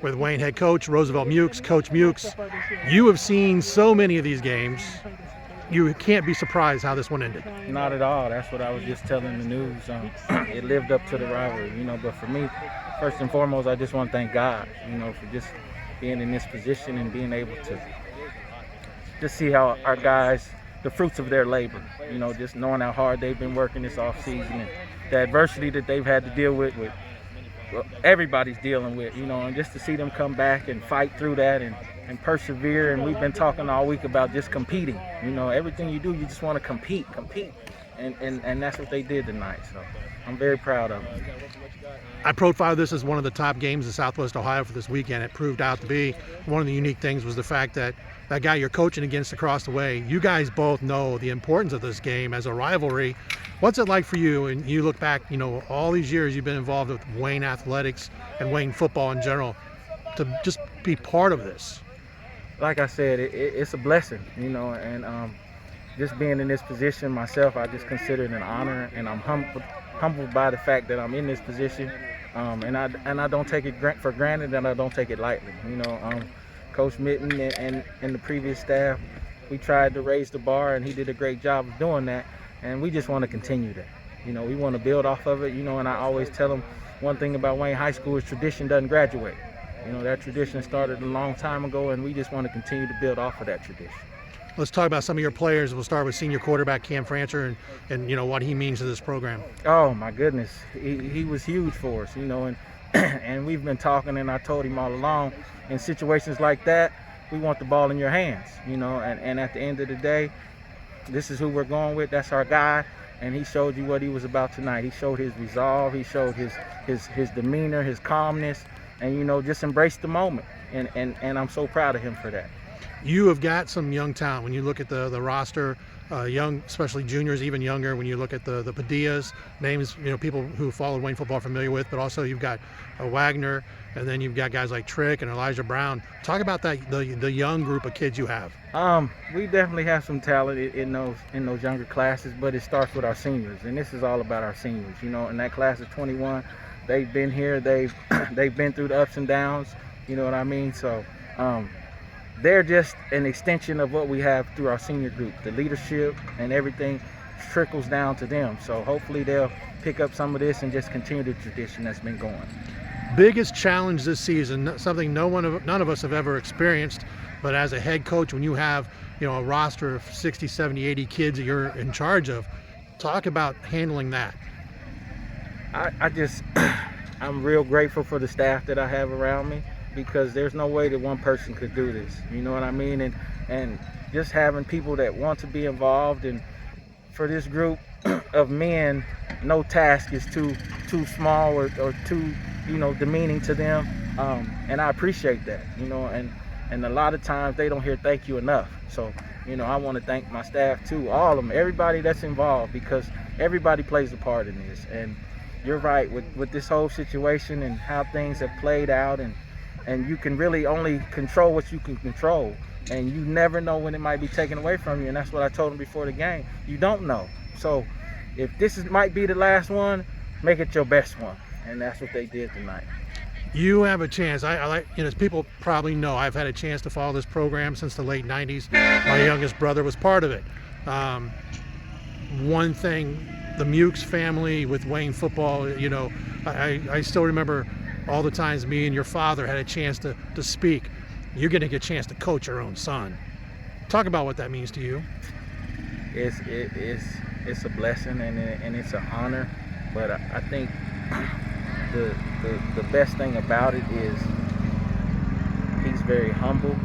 with Wayne head coach Roosevelt Mukes, Coach Mukes. You have seen so many of these games. You can't be surprised how this one ended. Not at all. That's what I was just telling the news. It lived up to the rivalry, But for me, first and foremost, I just want to thank God, for just being in this position and being able to just see how our guys, the fruits of their labor, just knowing how hard they've been working this off season and the adversity that they've had to deal with well, everybody's dealing with, and just to see them come back and fight through that and persevere. And we've been talking all week about just competing. Everything you do, you just want to compete. And that's what they did tonight. So I'm very proud of them. I profiled this as one of the top games in Southwest Ohio for this weekend. It proved out to be. One of the unique things was the fact that that guy you're coaching against across the way, you guys both know the importance of this game as a rivalry. What's it like for you? And you look back, all these years you've been involved with Wayne athletics and Wayne football in general, to just be part of this. Like I said, it's a blessing, and just being in this position myself, I just consider it an honor, and I'm humbled by the fact that I'm in this position, and I don't take it for granted, and I don't take it lightly. Coach Mitten and the previous staff, we tried to raise the bar, and he did a great job of doing that, and we just want to continue that. We want to build off of it, and I always tell them one thing about Wayne High School is tradition doesn't graduate. That tradition started a long time ago, and we just want to continue to build off of that tradition. Let's talk about some of your players. We'll start with senior quarterback Cam Francher and what he means to this program. Oh my goodness, he was huge for us, and we've been talking, and I told him all along, in situations like that, we want the ball in your hands, and at the end of the day, this is who we're going with. That's our guy, and he showed you what he was about tonight. He showed his resolve, he showed his demeanor, his calmness, and just embrace the moment, and I'm so proud of him for that. You have got some young talent. When you look at the roster, young, especially juniors, even younger, when you look at the Padillas, names, people who followed Wayne football are familiar with, but also you've got Wagner, and then you've got guys like Trick and Elijah Brown. Talk about that, the young group of kids you have. We definitely have some talent in those younger classes, but it starts with our seniors, and this is all about our seniors. In that class of 21, they've been here, they've been through the ups and downs, you know what I mean? So they're just an extension of what we have through our senior group. The leadership and everything trickles down to them. So hopefully they'll pick up some of this and just continue the tradition that's been going. Biggest challenge this season, something none of us have ever experienced, but as a head coach, when you have a roster of 60, 70, 80 kids that you're in charge of, talk about handling that. I'm real grateful for the staff that I have around me, because there's no way that one person could do this, you know what I mean? And just having people that want to be involved, and for this group of men, no task is too small or too demeaning to them, and I appreciate that, and a lot of times they don't hear thank you enough. So I want to thank my staff too, all of them, everybody that's involved, because everybody plays a part in this. And you're right, with this whole situation and how things have played out, and you can really only control what you can control, and you never know when it might be taken away from you. And that's what I told them before the game. You don't know. So if might be the last one, make it your best one, and that's what they did tonight. You have a chance. I like, as people probably know, I've had a chance to follow this program since the late 90s. My youngest brother was part of it. One thing, the Mukes family with Wayne football, I still remember all the times me and your father had a chance to speak. You're getting a chance to coach your own son. Talk about what that means to you. It's a blessing, and it's an honor, but I think the best thing about it is he's very humble,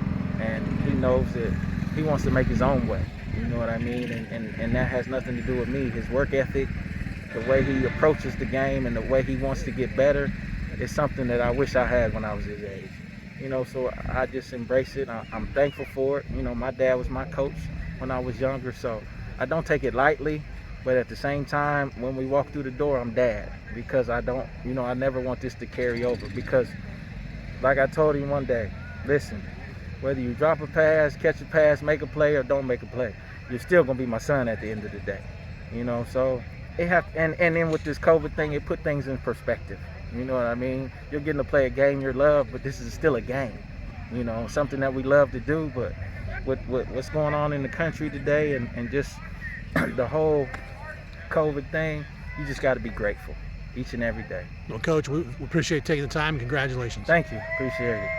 and he knows that he wants to make his own way. You know what I mean? And that has nothing to do with me. His work ethic, the way he approaches the game, and the way he wants to get better is something that I wish I had when I was his age. So I just embrace it. I'm thankful for it. My dad was my coach when I was younger, so I don't take it lightly. But at the same time, when we walk through the door, I'm dad, because I don't, I never want this to carry over. Because like I told him one day, listen, whether you drop a pass, catch a pass, make a play, or don't make a play, you're still gonna be my son at the end of the day. So it and then with this COVID thing, it put things in perspective. You know what I mean? You're getting to play a game you love, but this is still a game. You know, something that we love to do, but with what's going on in the country today and just the whole COVID thing, you just got to be grateful each and every day. Well, Coach, we appreciate taking the time. Congratulations. Thank you. Appreciate it.